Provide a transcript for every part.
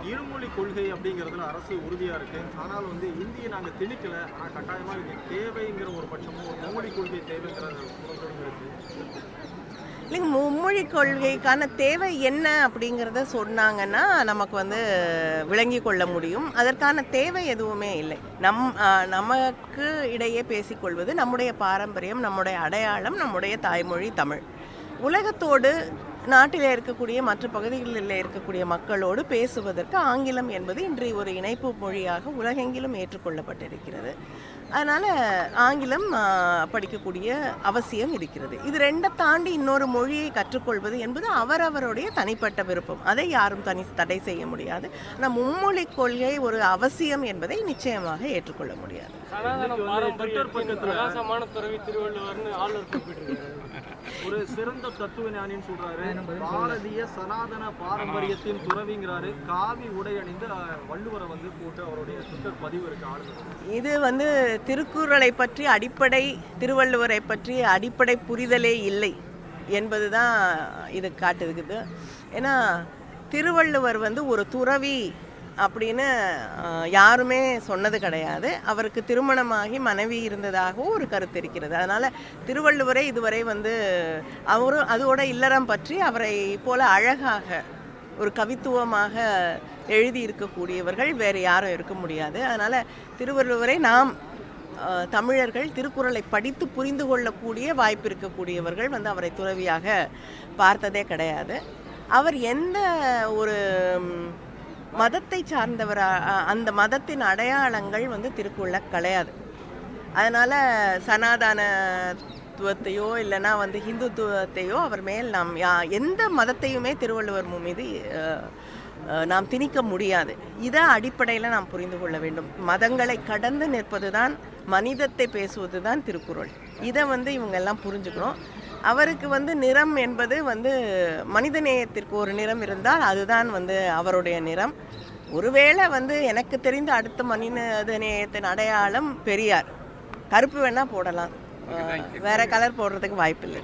இருமொழி கொள்கை அப்படிங்கிறதுல அரசு உறுதியாக இருக்கு. ஆனால் வந்து இந்தியை நாங்கள் திணிக்கல, ஆனால் கட்டாயமாக இது தேவைங்கிற ஒரு பட்சமும் ஒரு மும்மொழி கொள்கை தேவைங்கிற குரல்களும் இருக்கு. இல்லைங்க, மும்மொழி கொள்கைக்கான தேவை என்ன அப்படிங்கிறத சொன்னாங்கன்னா நமக்கு வந்து விளங்கி கொள்ள முடியும். அதற்கான தேவை எதுவுமே இல்லை. நமக்கு இடையே பேசிக்கொள்வது நம்முடைய பாரம்பரியம், நம்முடைய அடையாளம், நம்முடைய தாய்மொழி தமிழ். உலகத்தோடு நாட்டில் இருக்கக்கூடிய மற்ற பகுதிகளில் இருக்கக்கூடிய மக்களோடு பேசுவதற்கு ஆங்கிலம் என்பது இன்றைய ஒரு இணைப்பு மொழியாக உலகெங்கிலும் ஏற்றுக்கொள்ளப்பட்டிருக்கிறது. அதனால் ஆங்கிலம் படிக்கக்கூடிய அவசியம் இருக்கிறது. இது ரெண்டை தாண்டி இன்னொரு மொழியை கற்றுக்கொள்வது என்பது அவரவருடைய தனிப்பட்ட விருப்பம். அதை யாரும் தடை செய்ய முடியாது. ஆனால் மும்மொழி கொள்கை ஒரு அவசியம் என்பதை நிச்சயமாக ஏற்றுக்கொள்ள முடியாது. ஒரு சிறந்த தத்துவ ஞானின்னு சொல்றாரு, பாரதிய சனாதன பாரம்பரியத்தின் துறவிங்கிறாரு. காவி உடை அணிந்து வள்ளுவரை வந்து போட்டு அவருடைய ட்விட்டர் பதிவு இருக்கு ஆளுநர். இது வந்து திருக்குறளை பற்றி அடிப்படை, திருவள்ளுவரை பற்றி அடிப்படை புரிதலே இல்லை என்பது தான் இது காட்டுதுக்குது. ஏன்னா திருவள்ளுவர் வந்து ஒரு துறவி அப்படின்னு யாருமே சொன்னது கிடையாது. அவருக்கு திருமணமாகி மனைவி இருந்ததாகவும் ஒரு கருத்து இருக்கிறது. அதனால் திருவள்ளுவரை இதுவரை வந்து அவரும் அதோட இல்லறம் பற்றி அவரை போல அழகாக ஒரு கவித்துவமாக எழுதி இருக்கக்கூடியவர்கள் வேறு யாரும் இருக்க முடியாது. அதனால் திருவள்ளுவரை நாம் தமிழர்கள் திருக்குறளை படித்து புரிந்து கொள்ளக்கூடிய வாய்ப்பு இருக்கக்கூடியவர்கள் வந்து அவரை துறவியாக பார்த்ததே கிடையாது. அவர் எந்த ஒரு மதத்தை சார்ந்தவர், அந்த மதத்தின் அடையாளங்கள் வந்து திருக்குறளில் கிடையாது. அதனால் சனாதனத்துவத்தையோ இல்லைன்னா வந்து ஹிந்துத்துவத்தையோ அவர் மேல் நாம் எந்த மதத்தையுமே திருவள்ளுவர் மீது நாம் திணிக்க முடியாது. இதை அடிப்படையில் நாம் புரிந்து கொள்ள வேண்டும். மதங்களை கடந்து நிற்பது தான், மனிதத்தை பேசுவது தான் திருக்குறள். இதை வந்து இவங்கெல்லாம் புரிஞ்சுக்கணும். அவருக்கு வந்து நிறம் என்பது வந்து மனிதநேயத்திற்கு ஒரு நிறம் இருந்தால் அதுதான் வந்து அவருடைய நிறம். ஒருவேளை வந்து எனக்கு தெரிந்த அடுத்த மனிதநேயத்தின் அடையாளம் பெரியார். கருப்பு வேணால் போடலாம், வேற கலர் போடுறதுக்கு வாய்ப்பில்லை.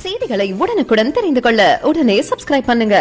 செய்திகளை உடனுக்குடன் தெரிந்து கொள்ள உடனே சப்ஸ்கிரைப் பண்ணுங்க.